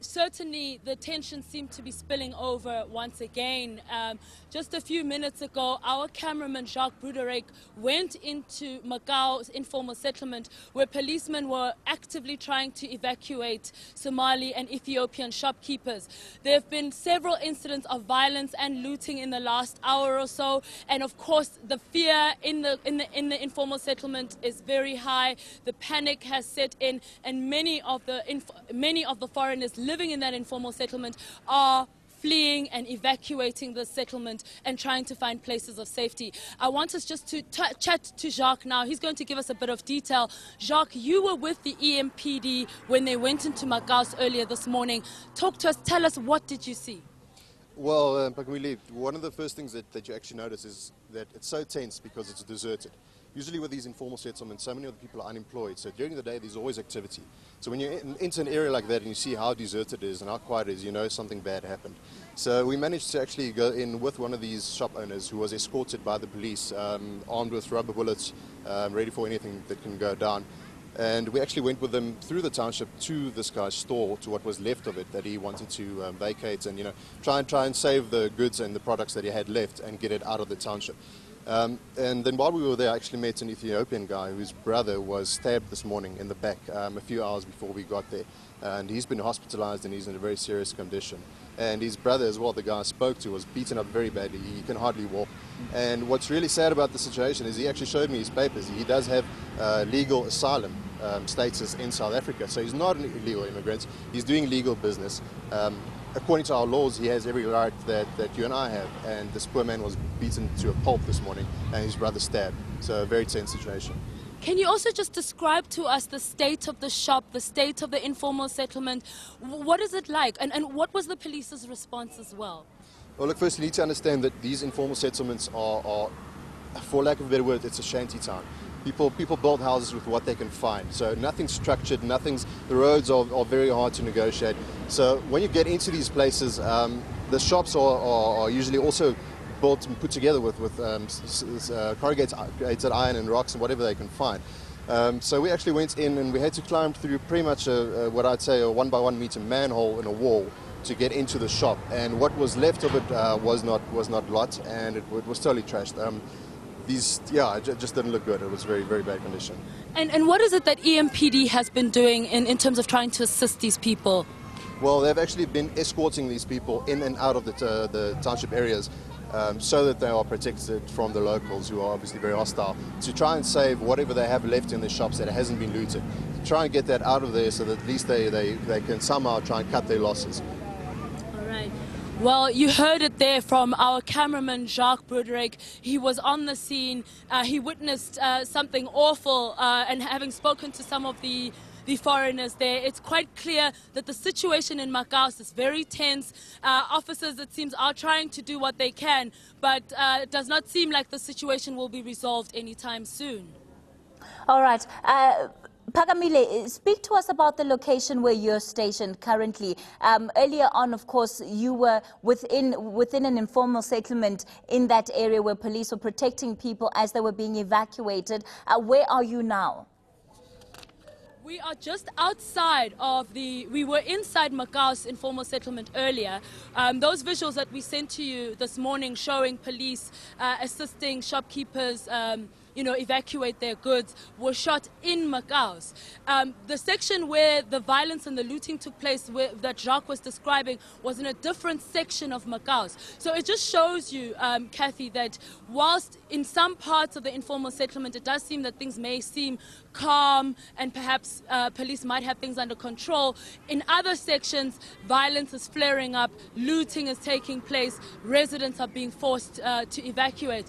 certainly the tension seemed to be spilling over once again. Just a few minutes ago, our cameraman Jacques Broodryk went into Macau's informal settlement where policemen were actively trying to evacuate Somali and Ethiopian shopkeepers. There have been several incidents of violence and looting in the last hour or so, and of course the fear in the informal settlement is very high. The panic has set in, and many of the foreigners living in that informal settlement are fleeing and evacuating the settlement and trying to find places of safety. I want us just to chat to Jacques now. He's going to give us a bit of detail. Jacques, you were with the EMPD when they went into Macau earlier this morning. Talk to us, tell us, what did you see? Well, one of the first things that you actually notice is that it's so tense because it's deserted. Usually with these informal settlements, so many of the people are unemployed, so during the day there's always activity. So when you're into an area like that and you see how deserted it is and how quiet it is, you know something bad happened. So we managed to actually go in with one of these shop owners who was escorted by the police, armed with rubber bullets, ready for anything that can go down. And we actually went with them through the township to this guy's store, to what was left of it that he wanted to vacate, and try and save the goods and the products that he had left and get it out of the township. And then while we were there, I actually met an Ethiopian guy whose brother was stabbed this morning in the back a few hours before we got there. And he's been hospitalized and he's in a very serious condition. And his brother as well, the guy I spoke to, was beaten up very badly. He can hardly walk. And what's really sad about the situation is he actually showed me his papers. He does have legal asylum status in South Africa. So he's not an illegal immigrant. He's doing legal business. According to our laws, he has every right that you and I have. And this poor man was beaten to a pulp this morning and his brother stabbed. So a very tense situation. Can you also just describe to us the state of the shop, the state of the informal settlement? What is it like? And what was the police's response as well? Well, look, first you need to understand that these informal settlements are, for lack of a better word, it's a shanty town. People build houses with what they can find. So nothing's structured, the roads are very hard to negotiate. So when you get into these places, the shops are usually also built and put together with corrugated iron and rocks and whatever they can find. So we actually went in and we had to climb through pretty much what I'd say a 1 by 1 meter manhole in a wall to get into the shop. And what was left of it was not a lot, and it was totally trashed. It just didn't look good. It was very, very bad condition. And what is it that EMPD has been doing in terms of trying to assist these people? Well, they've actually been escorting these people in and out of the township areas so that they are protected from the locals, who are obviously very hostile, to try and save whatever they have left in the shops that hasn't been looted. To try and get that out of there so that at least they can somehow try and cut their losses. All right. Well, you heard it there from our cameraman Jacques Broodryk. He was on the scene. He witnessed something awful, and having spoken to some of the foreigners there, it's quite clear that the situation in Macau is very tense. Officers, it seems, are trying to do what they can, but it does not seem like the situation will be resolved anytime soon. All right. Pagamile, speak to us about the location where you're stationed currently. Earlier on, of course, you were within an informal settlement in that area where police were protecting people as they were being evacuated. Where are you now? We are just outside of we were inside Macau's informal settlement earlier. Those visuals that we sent to you this morning showing police assisting shopkeepers evacuate their goods were shot in Macau's. The section where the violence and the looting took place, that Jacques was describing, was in a different section of Macau's. So it just shows you, Kathy, that whilst in some parts of the informal settlement it does seem that things may seem calm and perhaps police might have things under control, in other sections violence is flaring up, looting is taking place, residents are being forced to evacuate.